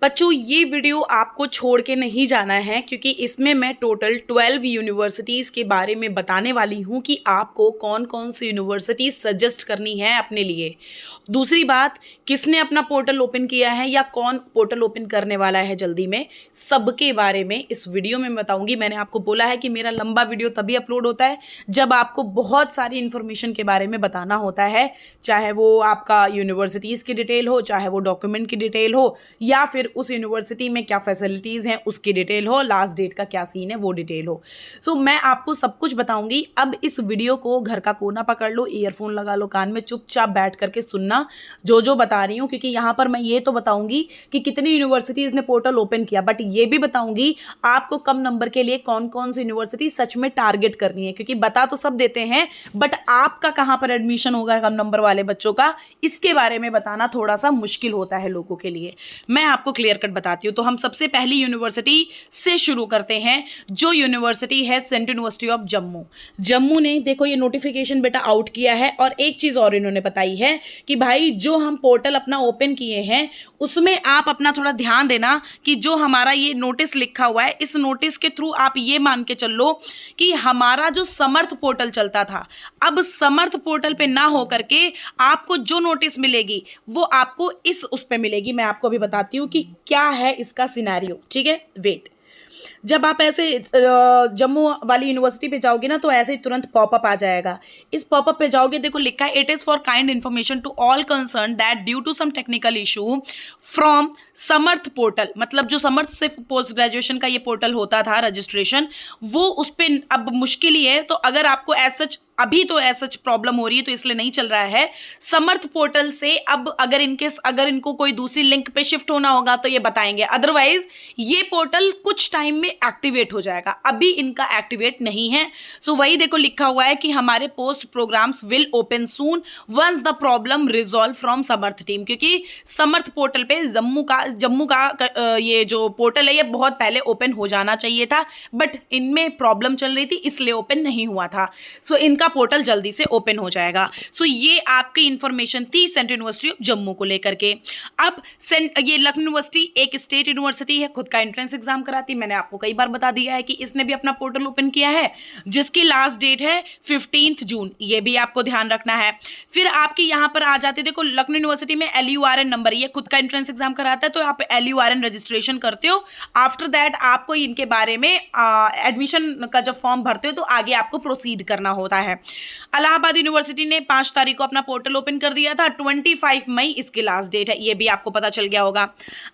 बच्चों ये वीडियो आपको छोड़ के नहीं जाना है क्योंकि इसमें मैं टोटल 12 यूनिवर्सिटीज़ के बारे में बताने वाली हूँ कि आपको कौन कौन सी यूनिवर्सिटी सजेस्ट करनी है अपने लिए। दूसरी बात, किसने अपना पोर्टल ओपन किया है या कौन पोर्टल ओपन करने वाला है जल्दी में, सबके बारे में इस वीडियो में बताऊंगी। मैंने आपको बोला है कि मेरा लंबा वीडियो तभी अपलोड होता है जब आपको बहुत सारी इन्फॉर्मेशन के बारे में बताना होता है, चाहे वो आपका यूनिवर्सिटीज़ की डिटेल हो, चाहे वो डॉक्यूमेंट की डिटेल हो, या फिर उस यूनिवर्सिटी में क्या फैसिलिटीज़ हैं उसकी डिटेल हो, लास्ट डेट का क्या सीन है वो डिटेल हो। सो मैं आपको सब कुछ बताऊंगी। अब इस वीडियो को घर का कोना पकड़ लो, ईयरफोन लगा लो कान में, चुपचाप बैठ करके सुनना जो जो बता रही हूँ, क्योंकि यहाँ पर मैं ये तो बताऊंगी कि कितनी यूनिवर्सिटीज़ ने पोर्टल ओपन किया, बट ये भी बताऊंगी आपको कम नंबर के लिए कौन कौन सी यूनिवर्सिटी सच में टारगेट करनी है, क्योंकि बता तो सब देते हैं बट आपका कहाँ पर एडमिशन होगा कम नंबर वाले बच्चों का, इसके बारे में बताना थोड़ा सा मुश्किल होता है लोगों के लिए। मैं आपको क्लियर कट बताती हूँ। तो हम सबसे पहली यूनिवर्सिटी से शुरू करते हैं, जो यूनिवर्सिटी है central university of Jammu. Jammu ने देखो ये नोटिफिकेशन बेटा आउट किया है, और एक चीज और इन्होंने बताई है कि भाई जो हम पोर्टल अपना ओपन किए हैं उसमें आप अपना थोड़ा ध्यान देना कि जो हमारा ये नोटिस लिखा हुआ है, इस नोटिस के थ्रू आप ये मान के चलो कि हमारा जो समर्थ पोर्टल चलता था, अब समर्थ पोर्टल पे ना हो करके आपको जो नोटिस मिलेगी वो आपको इस उस पे मिलेगी। मैं आपको अभी बताती हूँ कि क्या है इसका सिनेरियो, ठीक है। वेट, जब आप ऐसे जम्मू वाली यूनिवर्सिटी पे जाओगे ना तो ऐसे ही तुरंत पॉपअप आ जाएगा। इस पॉपअप पे जाओगे, देखो लिखा है it is for kind information to all concern that due to some technical issue from Samarth portal. मतलब जो समर्थ से पोस्ट ग्रेजुएशन का ये पोर्टल होता था रजिस्ट्रेशन, वो उस पर अब मुश्किल ही है। तो अगर आपको एज अभी तो ऐसा प्रॉब्लम हो रही है तो इसलिए नहीं चल रहा है समर्थ पोर्टल से, अब अगर इनकेस अगर इनको कोई दूसरी लिंक पे शिफ्ट होना होगा तो ये बताएंगे, अदरवाइज ये पोर्टल कुछ टाइम में एक्टिवेट हो जाएगा। अभी इनका एक्टिवेट नहीं है। सो वही देखो लिखा हुआ है कि हमारे post programs will open soon once the problem resolve from Samarth team, क्योंकि समर्थ पोर्टल पे जम्मू का ये जो पोर्टल है ये बहुत पहले ओपन हो जाना चाहिए था, बट इनमें प्रॉब्लम चल रही थी इसलिए ओपन नहीं हुआ था। सो इनका पोर्टल जल्दी से ओपन हो जाएगा। सो ये आपकी इंफॉर्मेशन थी सेंट्रल यूनिवर्सिटी ऑफ जम्मू को लेकर के। अब ये लखनऊ यूनिवर्सिटी एक स्टेट यूनिवर्सिटी है, खुद का एंट्रेंस एग्जाम कराती है। मैंने आपको कई बार बता दिया है कि इसने भी अपना पोर्टल ओपन किया है, जिसकी लास्ट डेट है 15 जून। ये भी आपको ध्यान रखना है। फिर आपकी यहाँ पर आ जाती है, देखो लखनऊ यूनिवर्सिटी में LURN नंबर, ये खुद का एंट्रेंस एग्जाम कराता है, तो आप LURN रजिस्ट्रेशन करते हो। आफ्टर दैट आपको इनके बारे में एडमिशन का जब फॉर्म भरते हो तो आगे आपको प्रोसीड करना होता है। इलाहाबाद यूनिवर्सिटी ने 5 तारीख को अपना पोर्टल ओपन कर दिया था, 25 मई इसकी लास्ट डेट है, ये भी आपको पता चल गया होगा।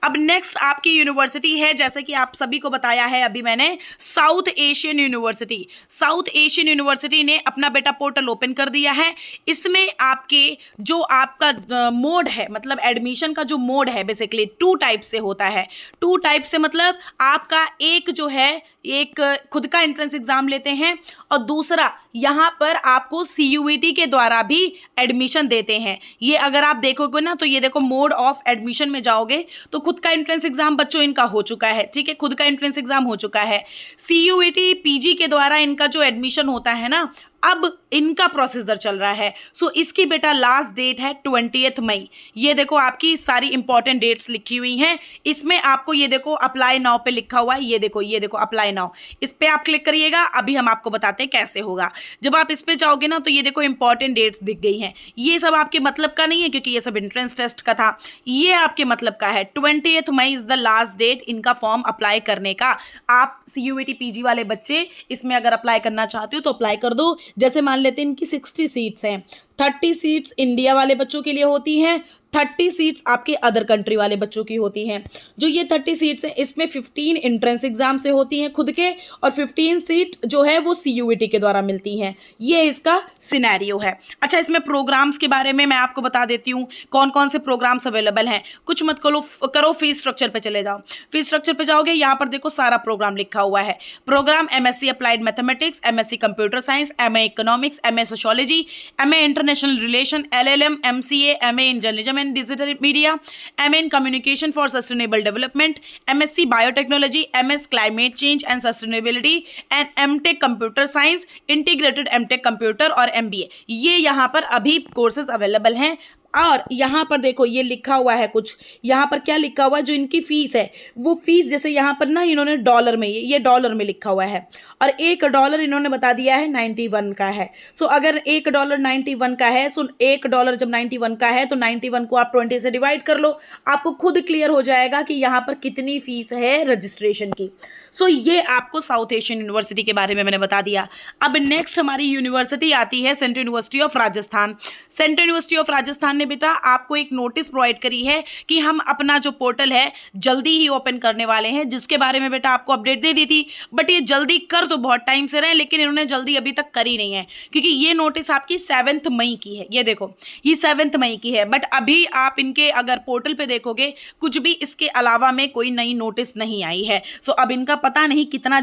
अब नेक्स्ट आपकी यूनिवर्सिटी है, जैसे कि आप सभी को बताया है अभी मैंने, south Asian university. South Asian university ने अपना बेटा पोर्टल ओपन कर दिया है। इसमें आपके जो आपका मोड है, मतलब एडमिशन का जो मोड है बेसिकली 2 टाइप से होता है। 2 टाइप से मतलब आपका एक जो है एक खुद का एंट्रेंस एग्जाम लेते हैं, और दूसरा यहाँ पर आपको CUET के द्वारा भी एडमिशन देते हैं। ये अगर आप देखोगे ना तो ये देखो मोड ऑफ एडमिशन में जाओगे तो खुद का एंट्रेंस एग्जाम बच्चों इनका हो चुका है, ठीक है, खुद का एंट्रेंस एग्जाम हो चुका है। CUET PG के द्वारा इनका जो एडमिशन होता है ना, अब इनका प्रोसीजर चल रहा है। सो इसकी बेटा लास्ट डेट है 20 मई। ये देखो आपकी सारी इंपॉर्टेंट डेट्स लिखी हुई हैं। इसमें आपको ये देखो अप्लाई नाउ पे लिखा हुआ है, ये देखो अप्लाई नाउ, इस पे आप क्लिक करिएगा। अभी हम आपको बताते हैं कैसे होगा। जब आप इस पे जाओगे ना तो ये देखो इंपॉर्टेंट डेट्स दिख गई हैं। ये सब आपके मतलब का नहीं है क्योंकि ये सब एंट्रेंस टेस्ट का था, ये आपके मतलब का है। 20 May is the last date इनका फॉर्म अप्लाई करने का। आप CUET PG वाले बच्चे इसमें अगर अप्लाई करना चाहते हो तो अप्लाई कर दो। जैसे मान लेते हैं इनकी 60 सीट्स हैं, 30 सीट्स इंडिया वाले बच्चों के लिए होती हैं, 30 सीट्स आपके अदर कंट्री वाले बच्चों की होती हैं। जो ये 30 सीट्स हैं इसमें 15 एंट्रेंस एग्जाम से होती हैं खुद के, और 15 सीट जो है वो CUET के द्वारा मिलती हैं। ये इसका सिनेरियो है। अच्छा, इसमें प्रोग्राम्स के बारे में मैं आपको बता देती हूँ कौन कौन से प्रोग्राम्स अवेलेबल हैं। कुछ मत करो फीस स्ट्रक्चर पे चले जाओ। फीस स्ट्रक्चर पे जाओगे, यहाँ पर देखो सारा प्रोग्राम लिखा हुआ है। Program MSc applied mathematics, MSc computer science, MA economics, MA sociology, MA international relation, LLM, MCA, MA in journalism and digital media, MA in communication for sustainable development, MSc biotechnology, MS climate change and sustainability, and MTech computer science, integrated MTech computer और MBA। ये यहाँ पर अभी courses available हैं। और यहाँ पर देखो ये लिखा हुआ है कुछ, यहाँ पर क्या लिखा हुआ है, जो इनकी फीस है वो फीस जैसे यहाँ पर ना इन्होंने डॉलर में, ये डॉलर में लिखा हुआ है और $1 इन्होंने बता दिया है 91 का है। सो अगर $1 91 का है, सो $1 जब 91 का है तो 91 को आप 20 से डिवाइड कर लो, आपको खुद क्लियर हो जाएगा कि यहाँ पर कितनी फीस है रजिस्ट्रेशन की। सो ये आपको साउथ एशियन यूनिवर्सिटी के बारे में मैंने बता दिया। अब नेक्स्ट हमारी यूनिवर्सिटी आती है central university of Rajasthan. Central university of Rajasthan ने बेटा आपको एक नोटिस प्रोवाइड करी है कि हम अपना जो पोर्टल है जल्दी ही ओपन करने वाले हैं, जिसके बारे में बेटा आपको अपडेट दे दी थी, बट ये जल्दी कर तो बहुत टाइम से रहे लेकिन इन्होंने जल्दी अभी तक करी नहीं है, क्योंकि ये नोटिस आपकी 7 मई की है। ये देखो ये 7 मई की है, बट अभी आप इनके अगर पोर्टल पे देखोगे कुछ भी इसके अलावा में कोई नई नोटिस नहीं आई है। सो अब इनका पता नहीं कितना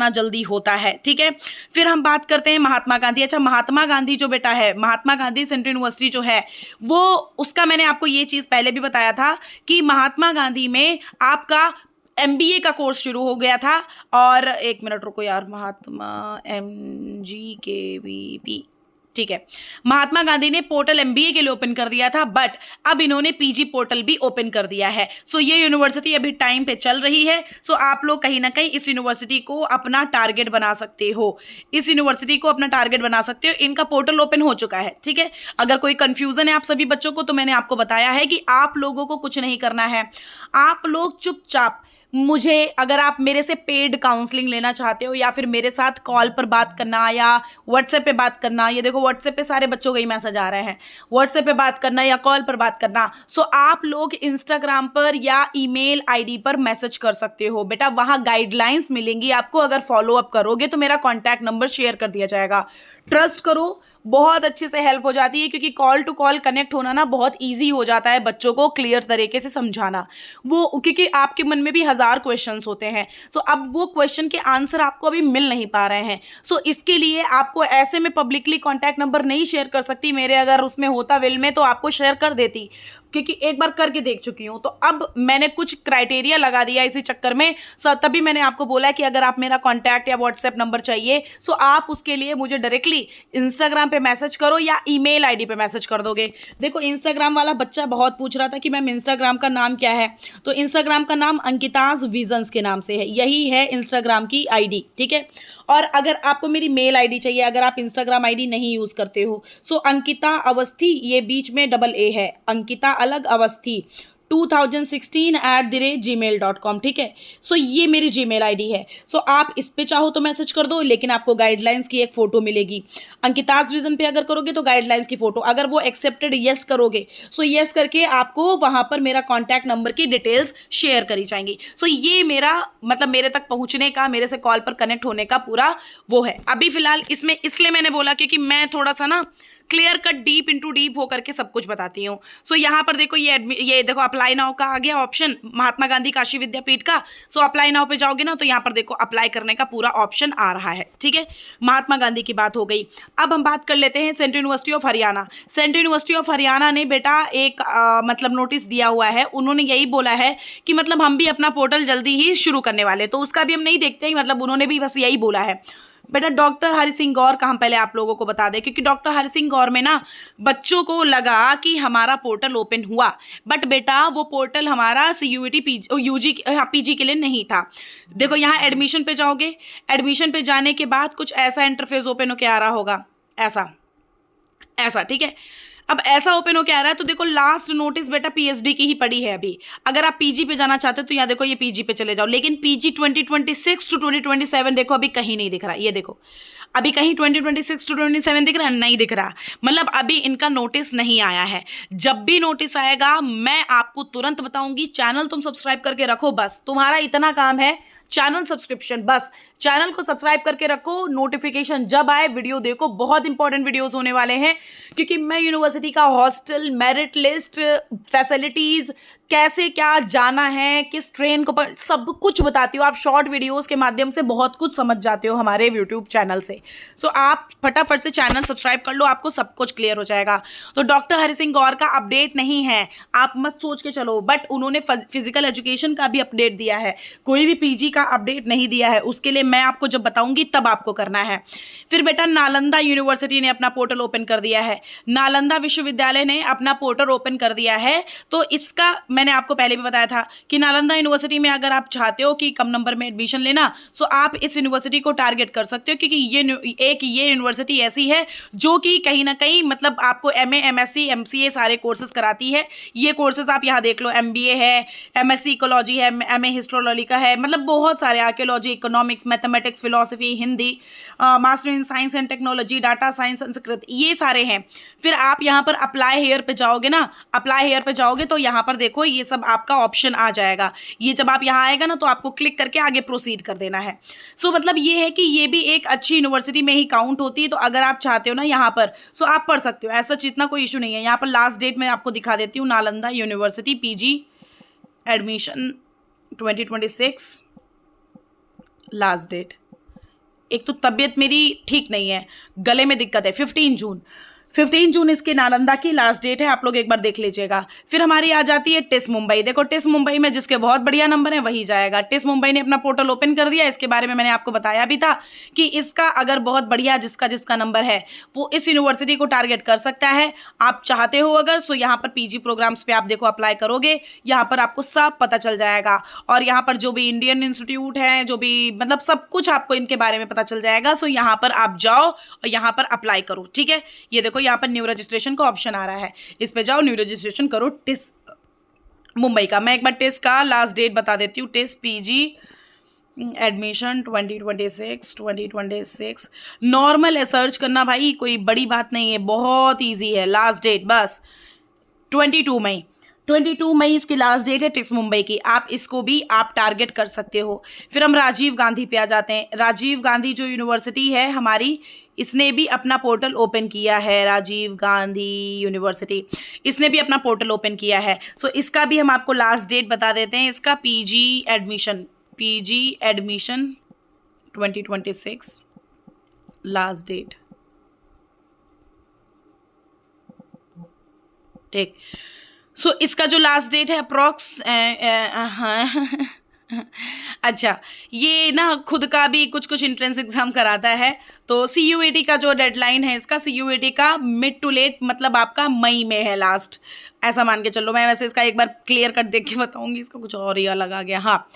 जल्दी होता है, ठीक है। फिर हम बात करते हैं महात्मा गांधी। अच्छा, महात्मा गांधी जो बेटा है, महात्मा गांधी सेंट्रल यूनिवर्सिटी जो है वो, उसका मैंने आपको ये चीज पहले भी बताया था कि महात्मा गांधी में आपका MBA का कोर्स शुरू हो गया था। और एक मिनट रुको यार, महात्मा MGKVP, ठीक है, महात्मा गांधी ने पोर्टल MBA के लिए ओपन कर दिया था, बट अब इन्होंने PG पोर्टल भी ओपन कर दिया है। सो ये यूनिवर्सिटी अभी टाइम पे चल रही है। सो आप लोग कहीं ना कहीं इस यूनिवर्सिटी को अपना टारगेट बना सकते हो, इस यूनिवर्सिटी को अपना टारगेट बना सकते हो। इनका पोर्टल ओपन हो चुका है, ठीक है। अगर कोई कंफ्यूजन है आप सभी बच्चों को, तो मैंने आपको बताया है कि आप लोगों को कुछ नहीं करना है, आप लोग चुपचाप मुझे, अगर आप मेरे से पेड काउंसलिंग लेना चाहते हो या फिर मेरे साथ कॉल पर बात करना या व्हाट्सएप पे बात करना, ये देखो व्हाट्सएप पे सारे बच्चों के ही मैसेज आ रहे हैं, व्हाट्सएप पे बात करना या कॉल पर बात करना, सो आप लोग इंस्टाग्राम पर या ईमेल आईडी पर मैसेज कर सकते हो। बेटा वहाँ गाइडलाइंस मिलेंगी आपको, अगर फॉलो अप करोगे तो मेरा कॉन्टैक्ट नंबर शेयर कर दिया जाएगा। ट्रस्ट करो, बहुत अच्छे से हेल्प हो जाती है, क्योंकि कॉल टू कॉल कनेक्ट होना ना बहुत इजी हो जाता है बच्चों को क्लियर तरीके से समझाना, वो क्योंकि आपके मन में भी 1000 क्वेश्चंस होते हैं। सो अब वो क्वेश्चन के आंसर आपको अभी मिल नहीं पा रहे हैं। सो इसके लिए आपको ऐसे में पब्लिकली कॉन्टैक्ट नंबर नहीं शेयर कर सकती, मेरे अगर उसमें होता विल में तो आपको शेयर कर देती, क्योंकि एक बार करके देख चुकी हूँ। तो अब मैंने कुछ क्राइटेरिया लगा दिया इसी चक्कर में, तभी मैंने आपको बोला कि अगर आप मेरा कॉन्टैक्ट या व्हाट्सएप नंबर चाहिए, सो आप उसके लिए मुझे डायरेक्टली इंस्टाग्राम पे मैसेज करो या ईमेल आईडी पे मैसेज कर दोगे। देखो इंस्टाग्राम वाला बच्चा बहुत पूछ रहा था कि मैम इंस्टाग्राम का नाम क्या है, तो इंस्टाग्राम का नाम अंकिताज विजन्स के नाम से है, यही है इंस्टाग्राम की आईडी, ठीक है। और अगर आपको मेरी मेल आईडी चाहिए, अगर आप इंस्टाग्राम आईडी नहीं यूज करते हो, सो अंकिता अवस्थी, ये बीच में AA है, अंकिता अलग अवस्थी 2016@gmail.com, ठीक है। सो ये मेरी जीमेल आईडी है। सो आप इस पे चाहो तो मैसेज कर दो, लेकिन आपको गाइडलाइंस की एक फोटो मिलेगी। अंकिताज विजन पे अगर करोगे तो गाइडलाइंस की फोटो, अगर वो एक्सेप्टेड यस करोगे, सो यस करके आपको वहां पर मेरा कॉन्टैक्ट नंबर की डिटेल्स शेयर करी जाएंगी। सो ये मेरा मतलब मेरे तक पहुंचने का, मेरे से कॉल पर कनेक्ट होने का पूरा वो है। अभी फिलहाल इसमें इसलिए मैंने बोला क्योंकि मैं थोड़ा सा ना clear cut deep into deep होकर के सब कुछ बताती हूँ। सो यहाँ पर देखो ये देखो अप्लाई नाउ का आ गया ऑप्शन, महात्मा गांधी काशी विद्यापीठ का। सो अप्लाई नाउ पे जाओगे ना तो यहाँ पर देखो अप्लाई करने का पूरा ऑप्शन आ रहा है, ठीक है। महात्मा गांधी की बात हो गई। अब हम बात कर लेते हैं central university of Haryana. Central university of Haryana ने बेटा एक मतलब नोटिस दिया हुआ है, उन्होंने यही बोला है कि मतलब हम भी अपना पोर्टल जल्दी ही शुरू करने वाले, तो उसका भी हम नहीं देखते हैं, मतलब उन्होंने भी बस यही बोला है। बेटा डॉक्टर हरि सिंह गौर का हम पहले आप लोगों को बता दें, क्योंकि डॉक्टर हरि सिंह गौर में ना बच्चों को लगा कि हमारा पोर्टल ओपन हुआ, बट बेटा वो पोर्टल हमारा CUET PG के लिए नहीं था। देखो यहाँ एडमिशन पे जाओगे, एडमिशन पे जाने के बाद कुछ ऐसा इंटरफेस ओपन होके आ रहा होगा, ऐसा ठीक है। अब ऐसा ओपन होके आ रहा है तो देखो लास्ट नोटिस बेटा PhD की ही पड़ी है अभी। अगर आप PG पे जाना चाहते हो तो यहाँ देखो ये PG पे चले जाओ, लेकिन PG 2026 to 2027 देखो अभी कहीं नहीं दिख रहा। ये देखो अभी कहीं 2026 to 2027 दिख रहा है, नहीं दिख रहा, मतलब अभी इनका नोटिस नहीं आया है। जब भी नोटिस आएगा मैं आपको तुरंत बताऊंगी। चैनल तुम सब्सक्राइब करके रखो, बस तुम्हारा इतना काम है, चैनल सब्सक्रिप्शन, बस चैनल को सब्सक्राइब करके रखो, नोटिफिकेशन जब आए वीडियो देखो। बहुत इंपॉर्टेंट वीडियोस होने वाले हैं, क्योंकि मैं यूनिवर्सिटी का हॉस्टल, मेरिट लिस्ट, फैसिलिटीज, कैसे क्या जाना है, किस ट्रेन को सब कुछ बताती हूँ। आप शॉर्ट वीडियोस के माध्यम से बहुत कुछ समझ जाते हो हमारे यूट्यूब चैनल से। सो आप फटाफट से चैनल सब्सक्राइब कर लो, आपको सब कुछ क्लियर हो जाएगा। तो डॉक्टर हरि सिंह गौर का अपडेट नहीं है, आप मत सोच के चलो, बट उन्होंने फिजिकल एजुकेशन का भी अपडेट दिया है, कोई भी PG का अपडेट नहीं दिया है। उसके लिए मैं आपको जब बताऊंगी तब आपको करना है। फिर बेटा नालंदा यूनिवर्सिटी ने अपना पोर्टल ओपन कर दिया है। नालंदा विश्वविद्यालय ने अपना पोर्टल ओपन कर दिया है। तो इसका मैंने आपको पहले भी बताया था कि नालंदा यूनिवर्सिटी में अगर आप चाहते हो कि कम नंबर में एडमिशन लेना, सो आप इस यूनिवर्सिटी को टारगेट कर सकते हो, क्योंकि ये यूनिवर्सिटी ऐसी है जो कि कहीं ना कहीं मतलब आपको MA MSc MCA सारे कोर्सेज कराती है। ये कोर्सेज आप यहाँ देख लो, MBA है, MSc इकोलॉजी है, MA हिस्टोलॉजी का है, मतलब बहुत सारे, archaeology, economics, mathematics, philosophy, Hindi, master in science and technology, data science, Sanskrit, ये सारे हैं। फिर आप यहाँ पर अप्लाई हेयर पे जाओगे ना, अप्लाई हेयर पे जाओगे तो यहाँ पर देखो ये सब आपका ऑप्शन आ जाएगा। ये जब आप यहाँ आएगा ना तो आपको क्लिक करके आगे प्रोसीड कर देना है। सो मतलब ये है कि ये भी एक अच्छी यूनिवर्सिटी में ही काउंट होती है। तो अगर आप चाहते हो ना यहाँ पर, सो आप पढ़ सकते हो, ऐसा इतना कोई इशू नहीं है। यहाँ पर लास्ट डेट मैं आपको दिखा देती हूँ, Nalanda university PG admission 2026 last date. एक तो तबीयत मेरी ठीक नहीं है, गले में दिक्कत है। 15 जून इसके नालंदा की लास्ट डेट है, आप लोग एक बार देख लीजिएगा। फिर हमारी आ जाती है टिस मुंबई। देखो टिस मुंबई में जिसके बहुत बढ़िया नंबर है वही जाएगा। टिस मुंबई ने अपना पोर्टल ओपन कर दिया। इसके बारे में मैंने आपको बताया भी था कि इसका अगर बहुत बढ़िया जिसका नंबर है वो इस यूनिवर्सिटी को टारगेट कर सकता है। आप चाहते हो अगर, सो यहाँ पर PG प्रोग्राम्स पे आप देखो अप्लाई करोगे, यहाँ पर आपको सब पता चल जाएगा। और यहाँ पर जो भी इंडियन इंस्टीट्यूट है, जो भी मतलब सब कुछ आपको इनके बारे में पता चल जाएगा। सो यहाँ पर आप जाओ और यहाँ पर अप्लाई करो, ठीक है। ये देखो यहाँ पर न्यू रजिस्ट्रेशन का ऑप्शन आ रहा है, इस पे जाओ, न्यू रजिस्ट्रेशन करो टिस मुंबई का। मैं एक बार टिस का लास्ट डेट बता देती हूँ। टिस PG एडमिशन 2026 नॉर्मल है, सर्च करना भाई, कोई बड़ी बात नहीं है, बहुत इजी है। लास्ट डेट बस 22 मई इसकी लास्ट डेट है टिस मुंबई की। आप इसको भी आप टारगेट कर सकते हो। फिर हम राजीव गांधी पे आ जाते हैं। राजीव गांधी जो यूनिवर्सिटी है हमारी, इसने भी अपना पोर्टल ओपन किया है। राजीव गांधी यूनिवर्सिटी, इसने भी अपना पोर्टल ओपन किया है। सो इसका भी हम आपको लास्ट डेट बता देते हैं। इसका PG एडमिशन 2026 लास्ट डेट, ठीक। सो इसका जो लास्ट डेट है अप्रॉक्स अच्छा, ये ना खुद का भी कुछ एंट्रेंस एग्जाम कराता है। तो CUET का जो डेडलाइन है इसका, CUET का मिड टू लेट मतलब आपका मई में है लास्ट, ऐसा मान के चलो। मैं वैसे इसका एक बार क्लियर कट देख के बताऊंगी, इसका कुछ और ही अलग आ गया। हाँ,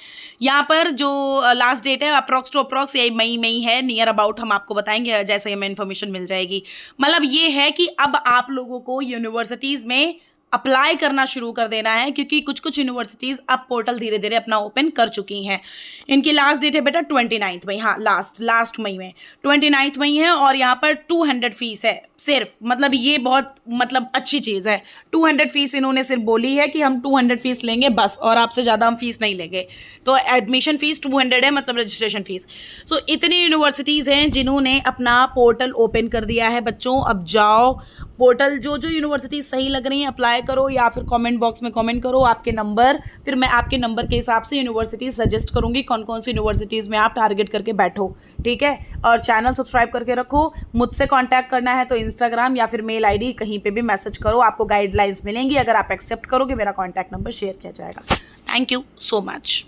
यहाँ पर जो लास्ट डेट है अप्रॉक्स टू अप्रॉक्स यही मई में ही है, नियर अबाउट हम आपको बताएंगे जैसे ही हमें इन्फॉर्मेशन मिल जाएगी। मतलब ये है कि अब आप लोगों को यूनिवर्सिटीज़ में अप्लाई करना शुरू कर देना है, क्योंकि कुछ यूनिवर्सिटीज़ अब पोर्टल धीरे धीरे अपना ओपन कर चुकी हैं। इनकी लास्ट डेट है बेटा 29 मई। हाँ, लास्ट मई में 29 मई है। और यहाँ पर 200 फीस है सिर्फ, मतलब ये बहुत मतलब अच्छी चीज़ है। 200 फीस इन्होंने सिर्फ बोली है कि हम 200 फीस लेंगे बस, और आपसे ज़्यादा हम फीस नहीं लेंगे। तो एडमिशन फ़ीस 200 है, मतलब रजिस्ट्रेशन फ़ीस। सो इतनी यूनिवर्सिटीज़ हैं जिन्होंने अपना पोर्टल ओपन कर दिया है बच्चों। अब जाओ पोर्टल, जो यूनिवर्सिटी सही लग रही है अप्लाई करो, या फिर कमेंट बॉक्स में कमेंट करो आपके नंबर, फिर मैं आपके नंबर के हिसाब से यूनिवर्सिटीज़ सजेस्ट करूँगी कौन कौन सी यूनिवर्सिटीज़ में आप टारगेट करके बैठो, ठीक है। और चैनल सब्सक्राइब करके रखो। मुझसे कांटेक्ट करना है तो इंस्टाग्राम या फिर मेल ID कहीं पे भी मैसेज करो, आपको गाइडलाइंस मिलेंगी। अगर आप एक्सेप्ट करोगे मेरा कॉन्टैक्ट नंबर शेयर किया जाएगा। Thank you so much.